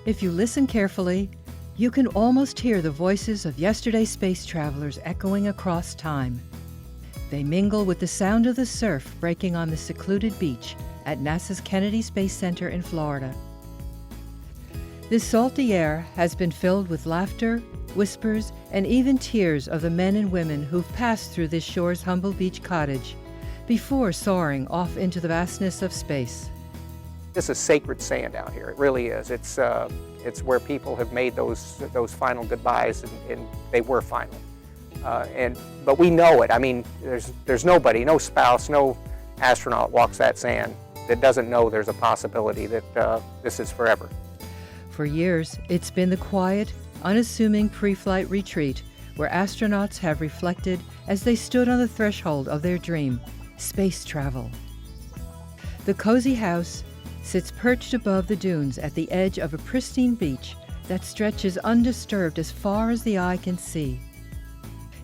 If you listen carefully, you can almost hear the voices of yesterday's space travelers echoing across time. They mingle with the sound of the surf breaking on the secluded beach at NASA's Kennedy Space Center in Florida. This salty air has been filled with laughter, whispers, and even tears of the men and women who've passed through this shore's humble beach cottage before soaring off into the vastness of space. This is sacred sand out here. It really is. It's where people have made those final goodbyes, and they were final. But we know it. I mean, there's nobody, no spouse, no astronaut walks that sand that doesn't know there's a possibility that this is forever. For years, it's been the quiet, unassuming pre-flight retreat where astronauts have reflected as they stood on the threshold of their dream, space travel. The cozy house sits perched above the dunes at the edge of a pristine beach that stretches undisturbed as far as the eye can see.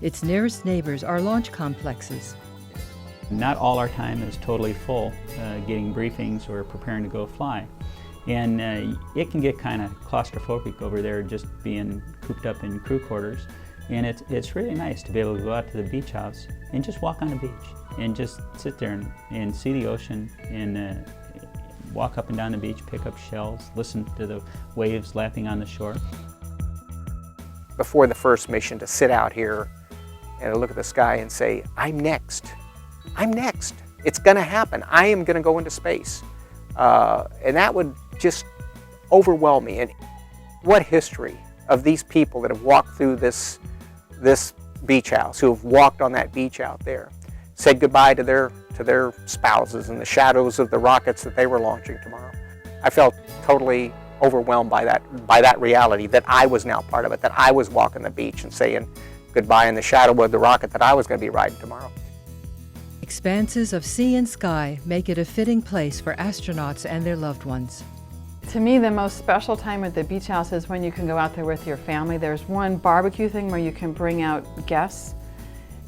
Its nearest neighbors are launch complexes. Not all our time is totally full getting briefings or preparing to go fly. And it can get kind of claustrophobic over there just being cooped up in crew quarters. And it's really nice to be able to go out to the beach house and just walk on the beach and just sit there and see the ocean and walk up and down the beach, pick up shells, listen to the waves lapping on the shore. Before the first mission, to sit out here and look at the sky and say, I'm next. I'm next. It's going to happen. I am going to go into space. And that would just overwhelm me. And what history of these people that have walked through this beach house, who have walked on that beach out there, said goodbye to their spouses in the shadows of the rockets that they were launching tomorrow. I felt totally overwhelmed by that reality, that I was now part of it, that I was walking the beach and saying goodbye in the shadow of the rocket that I was going to be riding tomorrow. Expanses of sea and sky make it a fitting place for astronauts and their loved ones. To me, the most special time at the beach house is when you can go out there with your family. There's one barbecue thing where you can bring out guests,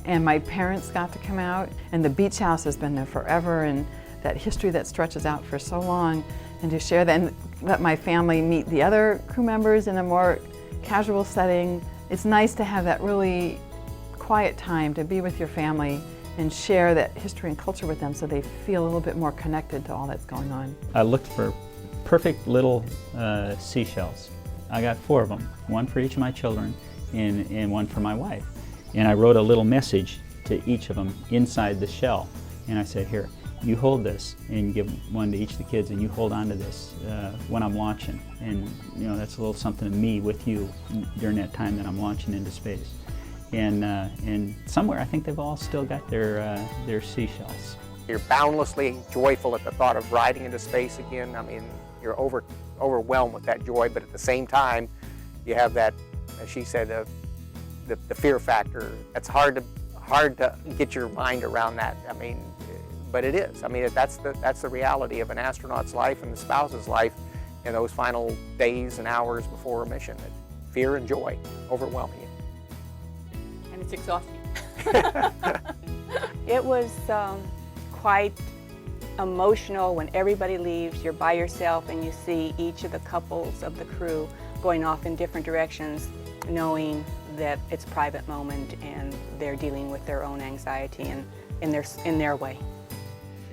and my parents got to come out, and the beach house has been there forever, and that history that stretches out for so long, and to share that and let my family meet the other crew members in a more casual setting. It's nice to have that really quiet time to be with your family and share that history and culture with them so they feel a little bit more connected to all that's going on. I looked for perfect little seashells. I got 4 of them, one for each of my children and one for my wife. And I wrote a little message to each of them inside the shell. And I said, here, you hold this, and give one to each of the kids, and you hold on to this when I'm launching. And you know, that's a little something to me with you during that time that I'm launching into space. And somewhere I think they've all still got their seashells. You're boundlessly joyful at the thought of riding into space again. I mean, you're overwhelmed with that joy, but at the same time, you have that, as she said, the fear factor. It's hard to get your mind around that. I mean, but it is. I mean, that's the reality of an astronaut's life and the spouse's life in those final days and hours before a mission. That fear and joy overwhelming you. And it's exhausting. It was quite emotional when everybody leaves. You're by yourself and you see each of the couples of the crew going off in different directions, knowing that it's a private moment and they're dealing with their own anxiety and in their way.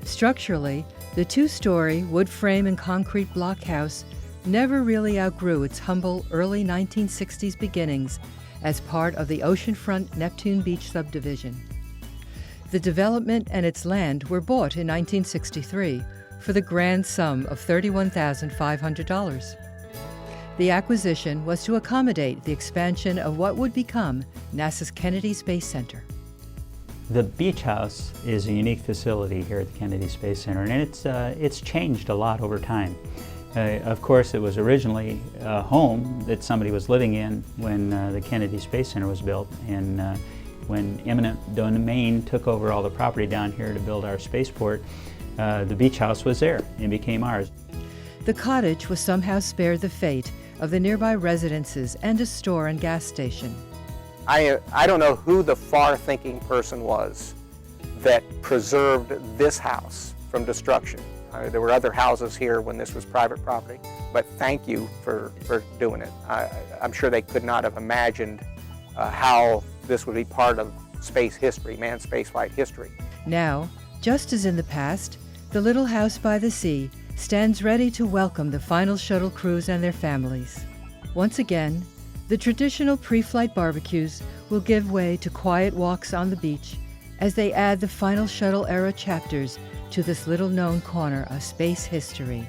Structurally, the 2-story wood frame and concrete block house never really outgrew its humble early 1960s beginnings as part of the oceanfront Neptune Beach subdivision. The development and its land were bought in 1963 for the grand sum of $31,500. The acquisition was to accommodate the expansion of what would become NASA's Kennedy Space Center. The beach house is a unique facility here at the Kennedy Space Center, and it's changed a lot over time. Of course, it was originally a home that somebody was living in when the Kennedy Space Center was built, and when eminent domain took over all the property down here to build our spaceport, the beach house was there and became ours. The cottage was somehow spared the fate of the nearby residences and a store and gas station. I don't know who the far-thinking person was that preserved this house from destruction. There were other houses here when this was private property, but thank you for doing it. I'm sure they could not have imagined how this would be part of space history, manned spaceflight history. Now, just as in the past, the little house by the sea stands ready to welcome the final shuttle crews and their families. Once again, the traditional pre-flight barbecues will give way to quiet walks on the beach as they add the final shuttle era chapters to this little-known corner of space history.